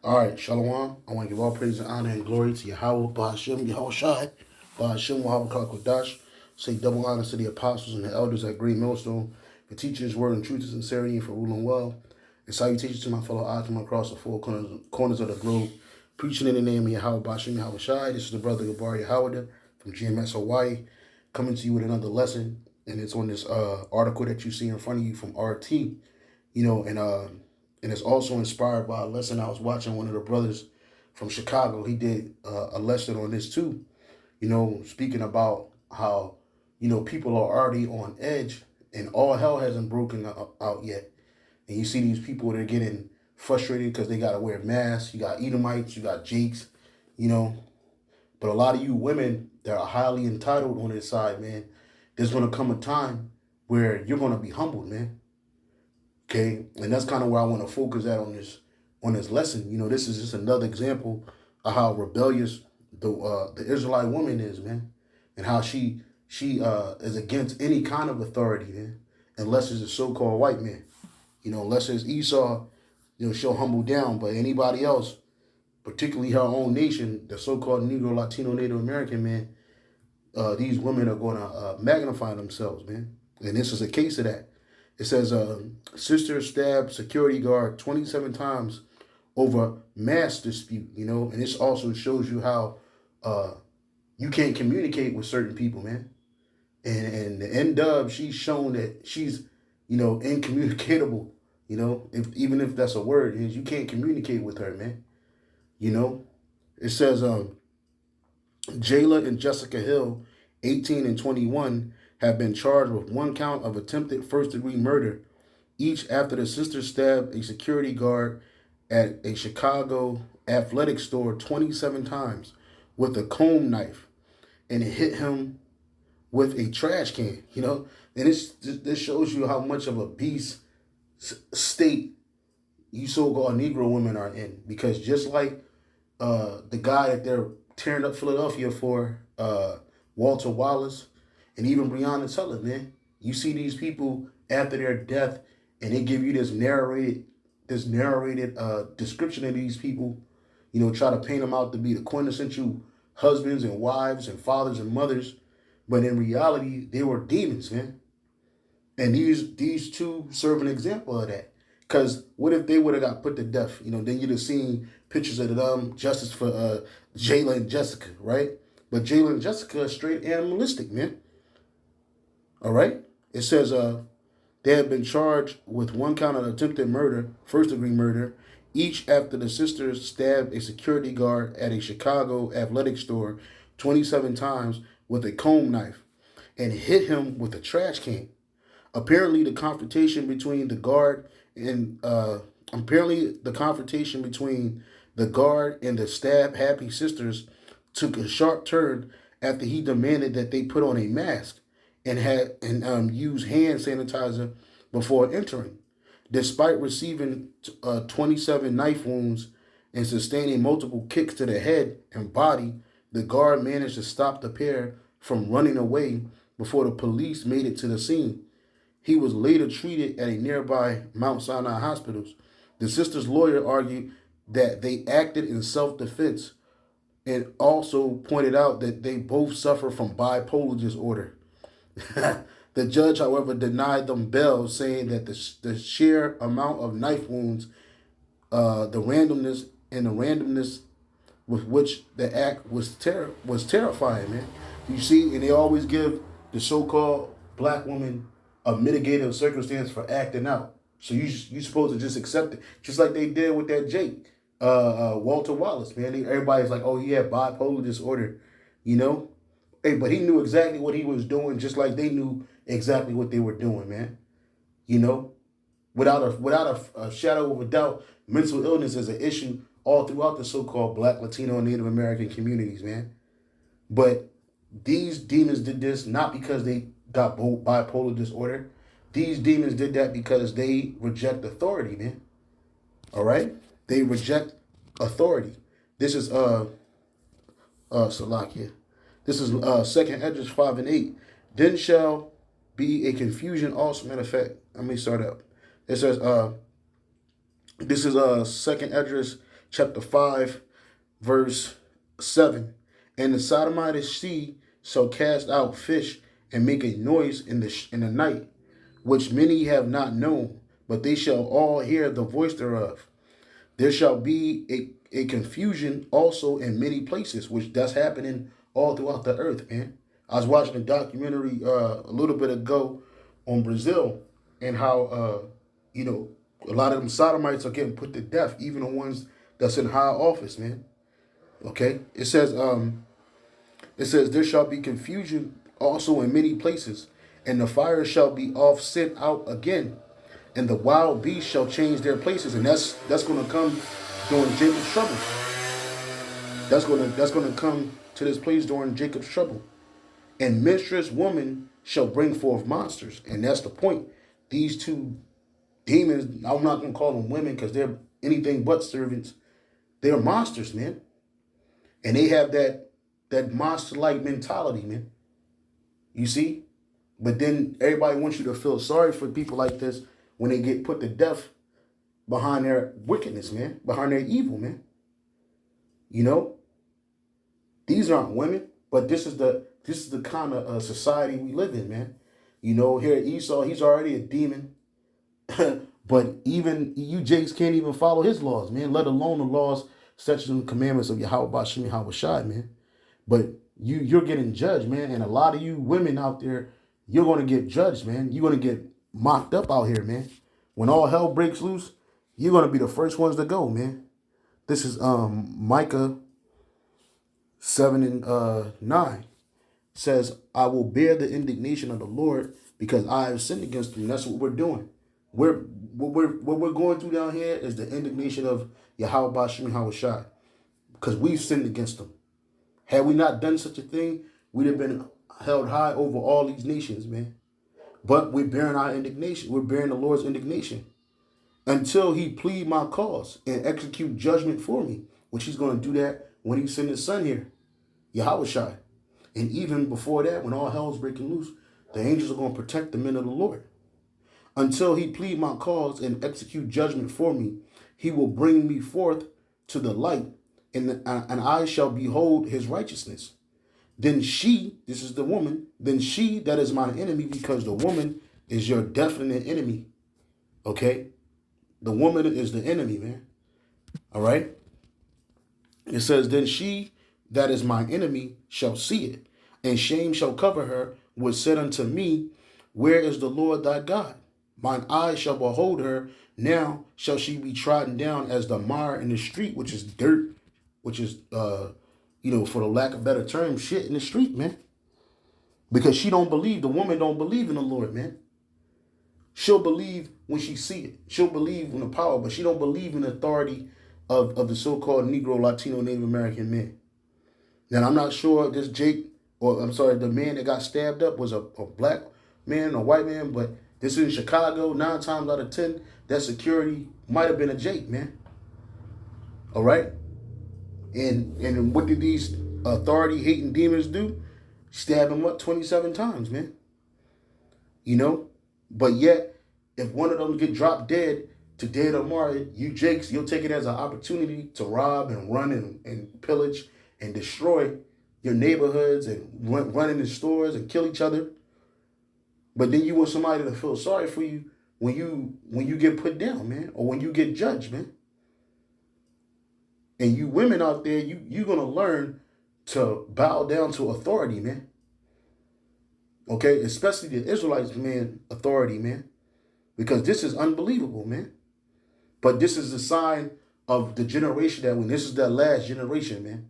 All right, Shalom. I want to give all praise and honor and glory to Yahweh, Bahashem, Yahushai, Bahashem, Wahab Kodash. Say double honor to the apostles and the elders at Great Millstone for teaching his word in truth and sincerity and for ruling well. And salutations to my fellow Akim across the four corners of the globe, preaching in the name of Yahweh, Bahashem, Yahushai. This is the brother Gabar Yahweh from GMS Hawaii, coming to you with another lesson. And it's on this article that you see in front of you from RT, and it's also inspired by a lesson I was watching. One of the brothers from Chicago, he did a lesson on this too, speaking about how, people are already on edge and all hell hasn't broken out yet. And you see these people that are getting frustrated because they got to wear masks. You got Edomites, you got Jakes, you know. But a lot of you women that are highly entitled on this side, man, there's going to come a time where you're going to be humbled, man. Okay, and that's kind of where I want to focus at on this lesson. This is just another example of how rebellious the Israelite woman is, man, and how she is against any kind of authority, man, unless it's a so-called white man. Unless it's Esau, she'll humble down. But anybody else, particularly her own nation, the so-called Negro, Latino, Native American man, these women are going to magnify themselves, man. And this is a case of that. It says, sister stabbed security guard 27 times over mass dispute, and this also shows you how you can't communicate with certain people, man. And the N-Dub, she's shown that she's, incommunicatable, even if that's a word, is you can't communicate with her, man. It says, Jayla and Jessica Hill, 18 and 21, have been charged with one count of attempted first-degree murder, each after the sister stabbed a security guard at a Chicago athletic store 27 times with a comb knife and hit him with a trash can, And this shows you how much of a beast state you so-called Negro women are in. Because just like the guy that they're tearing up Philadelphia for, Walter Wallace, and even Breonna Taylor, man. You see these people after their death, and they give you this narrated description of these people. Try to paint them out to be the quintessential husbands and wives and fathers and mothers, but in reality, they were demons, man. And these two serve an example of that. Because what if they would have got put to death? Then you'd have seen pictures of them, justice for Jayla and Jessica, right? But Jayla and Jessica are straight animalistic, man. All right? It says they have been charged with one count of attempted murder, first-degree murder, each after the sisters stabbed a security guard at a Chicago athletic store 27 times with a comb knife and hit him with a trash can. Apparently, the confrontation between the guard and the stab-happy sisters took a sharp turn after he demanded that they put on a mask and use hand sanitizer before entering. Despite receiving 27 knife wounds and sustaining multiple kicks to the head and body, the guard managed to stop the pair from running away before the police made it to the scene. He was later treated at a nearby Mount Sinai hospital. The sister's lawyer argued that they acted in self-defense and also pointed out that they both suffer from bipolar disorder. The judge, however, denied them bail, saying that the sheer amount of knife wounds, the randomness with which the act was terrifying, man. You see, and they always give the so-called black woman a mitigating circumstance for acting out. So you supposed to just accept it, just like they did with that Jake, Walter Wallace, man. Everybody's like, oh, he had bipolar disorder, Hey, but he knew exactly what he was doing, just like they knew exactly what they were doing, man. Without a shadow of a doubt, mental illness is an issue all throughout the so-called Black, Latino, and Native American communities, man. But these demons did this not because they got bipolar disorder. These demons did that because they reject authority, man. All right? They reject authority. This is Salakia. This is 2nd Esdras 5 and 8. Then shall be a confusion also. Matter of fact, let me start up. It says, this is 2nd Esdras chapter 5, verse 7. And the Sodomite sea shall cast out fish and make a noise in the night, which many have not known, but they shall all hear the voice thereof. There shall be a confusion also in many places, which that's happening all throughout the earth, man. I was watching a documentary a little bit ago on Brazil and how a lot of them sodomites are getting put to death, even the ones that's in high office, man. Okay, it says there shall be confusion also in many places, and the fire shall be off sent out again, and the wild beasts shall change their places, and that's going to come during Jacob's trouble. That's gonna come to this place during Jacob's trouble. And menstruous woman shall bring forth monsters, and that's the point. These two demons, I'm not gonna call them women because they're anything but servants. They're monsters, man, and they have that monster-like mentality, man. You see, but then everybody wants you to feel sorry for people like this when they get put to death behind their wickedness, man, behind their evil, man. You know, these aren't women, but this is the kind of society we live in, man. You know, here Esau, he's already a demon, but even you Jakes can't even follow his laws, man. Let alone the laws, statutes, and commandments of Yahweh Bashim Yahweh Shai, man. But you're getting judged, man, and a lot of you women out there, you're going to get judged, man. You're going to get mocked up out here, man. When all hell breaks loose, you're going to be the first ones to go, man. This is Micah 7 and 9 says, I will bear the indignation of the Lord because I have sinned against him. And that's what we're doing. What we're going through down here is the indignation of Yahweh Bashim Yahweh Shai, because we've sinned against him. Had we not done such a thing, we'd have been held high over all these nations, man. But we're bearing our indignation. We're bearing the Lord's indignation until he plead my cause and execute judgment for me, which he's going to do that when he sends his son here, Yahweh Shai. And even before that, when all hell's breaking loose, the angels are going to protect the men of the Lord. Until he plead my cause and execute judgment for me, he will bring me forth to the light, and I shall behold his righteousness. Then she, this is the woman, then she that is my enemy, because the woman is your definite enemy. Okay? The woman is the enemy, man. All right? It says, then she that is my enemy shall see it, and shame shall cover her, which said unto me, where is the Lord thy God? Mine eyes shall behold her. Now shall she be trodden down as the mire in the street, which is dirt, which is, for the lack of better term, shit in the street, man. Because she don't believe, the woman don't believe in the Lord, man. She'll believe when she see it. She'll believe in the power, but she don't believe in the authority of the so-called Negro, Latino, Native American men. Now, I'm not sure this the man that got stabbed up was a black man, a white man, but this is in Chicago. 9 times out of 10, that security might have been a Jake, man. All right? And what did these authority-hating demons do? Stab him up 27 times, man. You know? But yet, if one of them get dropped dead today or tomorrow, you Jakes, you'll take it as an opportunity to rob and run and pillage and destroy your neighborhoods and run into stores and kill each other. But then you want somebody to feel sorry for you when you get put down, man, or when you get judged, man. And you women out there, you're going to learn to bow down to authority, man. Okay? Especially the Israelites, man, authority, man. Because this is unbelievable, man. But this is a sign of the generation this is that last generation, man.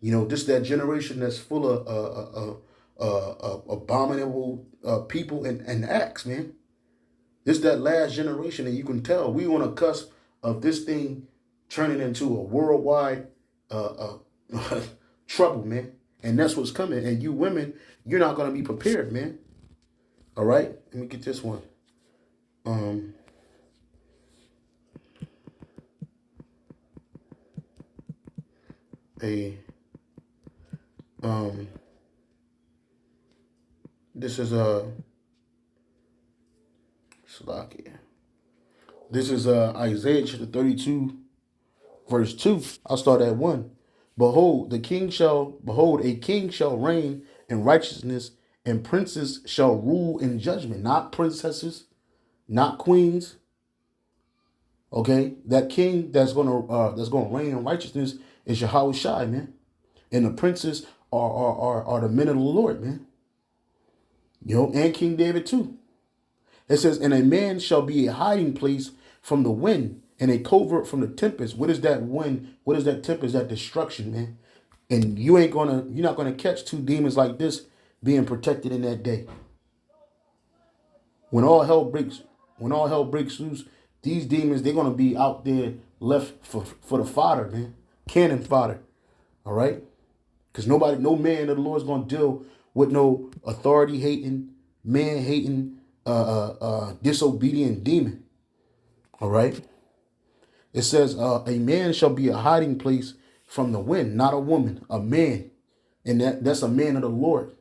You know, this is that generation that's full of abominable people and acts, man. This is that last generation, and you can tell we on a cusp of this thing turning into a worldwide trouble, man. And that's what's coming. And you women, you're not going to be prepared, man. All right? Let me get this one. This is Slovakia. This is Isaiah chapter 32, Verse 2, I'll start at 1. Behold, a king shall reign in righteousness, and princes shall rule in judgment. Not princesses, not queens. Okay, that king that's gonna reign in righteousness is Yahweh Shai, man. And the princes are the men of the Lord, man. And King David too. It says, and a man shall be a hiding place from the wind and a covert from the tempest. What is that wind? What is that tempest? That destruction, man. And you're not gonna catch two demons like this being protected in that day. When all hell breaks loose, these demons, they're gonna be out there left for the fodder, man. Cannon fodder. All right? Because no man of the Lord is gonna deal with no authority hating, man hating, disobedient demon. All right. It says, a man shall be a hiding place from the wind, not a woman, a man. And that's a man of the Lord.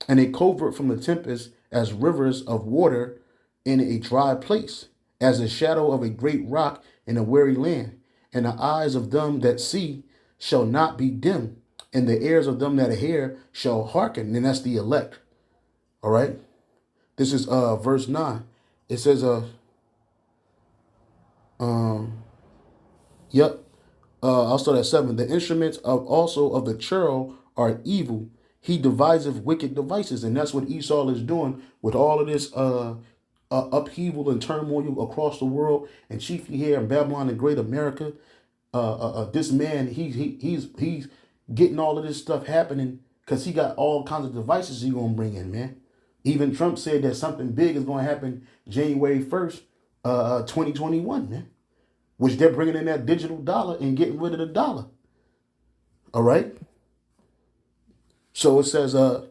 And a covert from the tempest as rivers of water in a dry place, as a shadow of a great rock in a weary land. And the eyes of them that see shall not be dim, and the ears of them that hear shall hearken. And that's the elect. All right. This is verse 9. It says, I'll start at 7. The instruments of the churl are evil. He deviseth wicked devices. And that's what Esau is doing with all of this upheaval and turmoil across the world, and chiefly here in Babylon and Great America. This man, he's getting all of this stuff happening because he got all kinds of devices he's going to bring in, man. Even Trump said that something big is going to happen January 1st, 2021, man. Which they're bringing in that digital dollar and getting rid of the dollar. All right. So it says the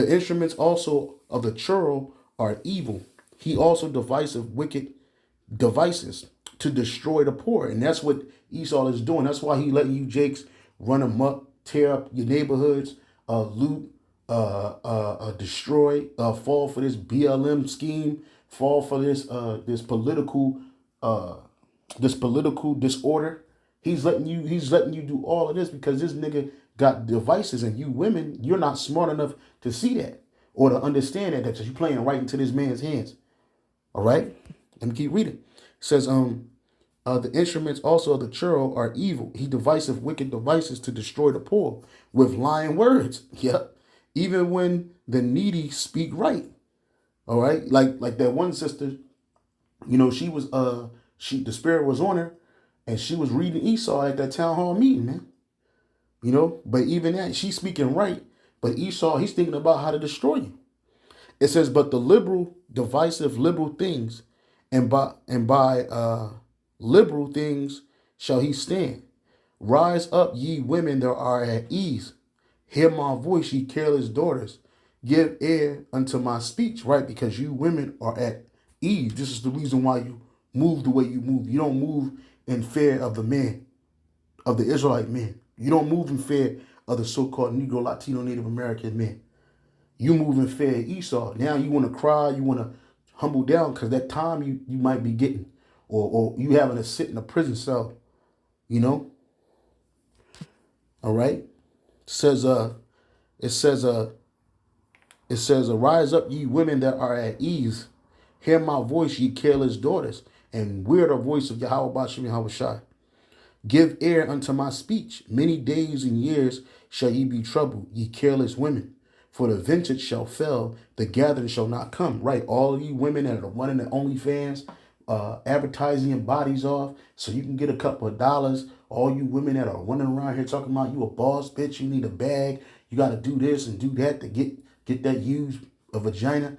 instruments also of the churl are evil. He also deviseth wicked devices to destroy the poor. And that's what Esau is doing. That's why he letting you Jakes run amok, tear up your neighborhoods, loot, destroy, fall for this BLM scheme, fall for this political disorder. He's letting you do all of this because this nigga got devices, and you women, you're not smart enough to see that or to understand that you're playing right into this man's hands. All right, let me keep reading. It says, the instruments also of the churl are evil. He deviseth wicked devices to destroy the poor with lying words. Yep. Even when the needy speak right. All right. Like that one sister, she was the spirit was on her, and she was reading Esau at that town hall meeting, man. But even that, she's speaking right. But Esau, he's thinking about how to destroy you. It says, but the divisive liberal things, and by liberal things shall he stand. Rise up, ye women that are at ease. Hear my voice, ye careless daughters. Give ear unto my speech, right? Because you women are at ease. This is the reason why you move the way you move. You don't move in fear of the man, of the Israelite man. You don't move in fear of the so-called Negro, Latino, Native American man. You move in fear of Esau. Now you want to cry, you want to humble down because that time you might be getting, or you having to sit in a prison cell, All right. It says, arise up, ye women that are at ease. Hear my voice, ye careless daughters, and hear the voice of Yahweh Bashem Yahweh Shai. Give ear unto my speech. Many days and years shall ye be troubled, ye careless women. For the vintage shall fail, the gathering shall not come. Right, all of you women that are running the OnlyFans, advertising your bodies off so you can get a couple of dollars. All you women that are running around here talking about you a boss bitch, you need a bag, you got to do this and do that to get that used a vagina.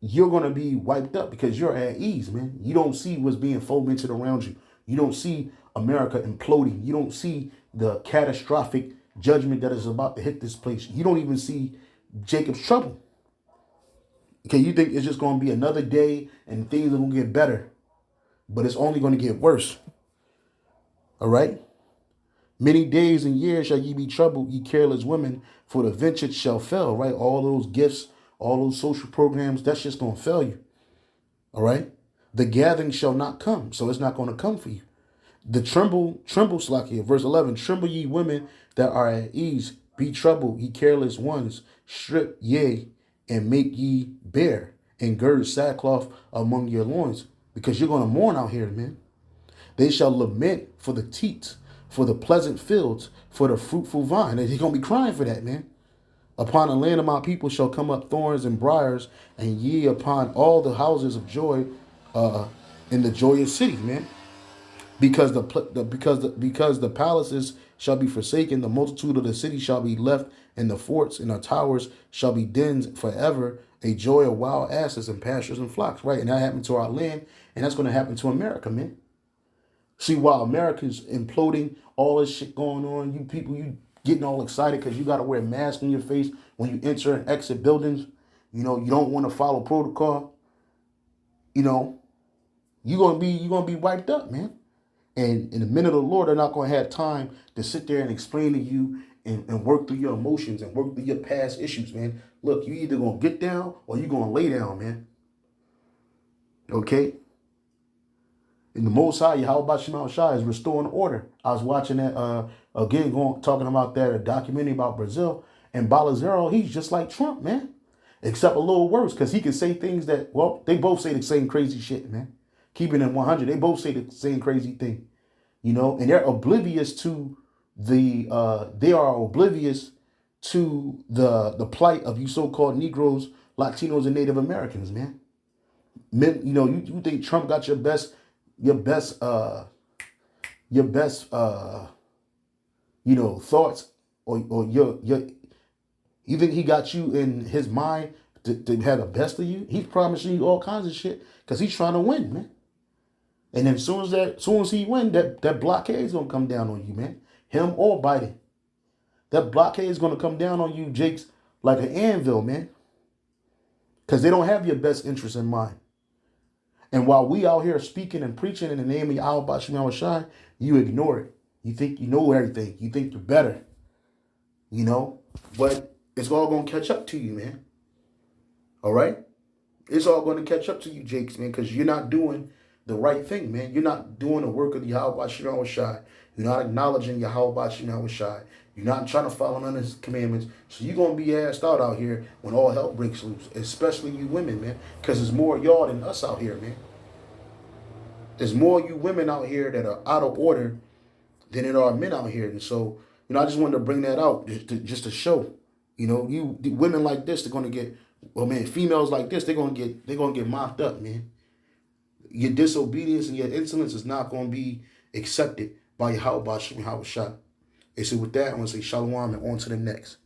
You're going to be wiped up because you're at ease, man. You don't see what's being fomented around you. You don't see America imploding. You don't see the catastrophic judgment that is about to hit this place. You don't even see Jacob's trouble. Okay, you think it's just going to be another day and things are going to get better, but it's only going to get worse. All right? Many days and years shall ye be troubled, ye careless women, for the vintage shall fail, right? All those gifts, all those social programs, that's just going to fail you. All right? The gathering shall not come, so it's not going to come for you. The tremble, Slakia, verse 11, tremble ye women that are at ease, be troubled, ye careless ones, strip ye, and make ye bare, and gird sackcloth among your loins, because you're going to mourn out here, man. They shall lament for the teats, for the pleasant fields, for the fruitful vine. And he's going to be crying for that, man. Upon the land of my people shall come up thorns and briars, and ye upon all the houses of joy in the joyous city, man. Because the palaces shall be forsaken, the multitude of the city shall be left, and the forts and the towers shall be dens forever, a joy of wild asses and pastures and flocks, right? And that happened to our land, and that's going to happen to America, man. See, while America's imploding, all this shit going on, you people, you getting all excited because you got to wear a mask on your face when you enter and exit buildings. You know, you don't want to follow protocol. You know, you're gonna be wiped up, man. And in the minute of the Lord, they're not going to have time to sit there and explain to you and work through your emotions and work through your past issues, man. Look, you either going to get down or you're going to lay down, man. Okay? And the Most High, Yahweh Shema Shai, is restoring order. I was watching that, talking about that, a documentary about Brazil. And Bolsonaro, he's just like Trump, man. Except a little worse, because he can say things that, well, they both say the same crazy shit, man. Keeping it 100, they both say the same crazy thing. You know, and they're oblivious to the plight of you so-called Negroes, Latinos, and Native Americans, man. Men, you know, you think Trump got your best thoughts, or your you think he got you in his mind to have the best of you? He's promising you all kinds of shit because he's trying to win, man. And then as soon as he win, that blockade is gonna come down on you, man. Him or Biden. That blockade is gonna come down on you, Jakes, like an anvil, man. Because they don't have your best interest in mind. And while we out here speaking and preaching in the name of Yahweh Shem Shai, you ignore it. You think you know everything. You think you're better. You know? But it's all gonna catch up to you, man. All right? It's all gonna catch up to you, Jakes, man, because you're not doing the right thing, man. You're not doing the work of Yahweh Shem Shai. You're not acknowledging Yahweh Shem Shai. You're not trying to follow none of his commandments. So you're going to be asked out here when all hell breaks loose, especially you women, man, because there's more y'all than us out here, man. There's more you women out here that are out of order than there are men out here. And so, you know, I just wanted to bring that out just to show, you know, you women like this, they're going to get, well, man, females like this, they're going to get mopped up, man. Your disobedience and your insolence is not going to be accepted by Yahweh Shem Shai. And so with that, I want to say shalom and on to the next.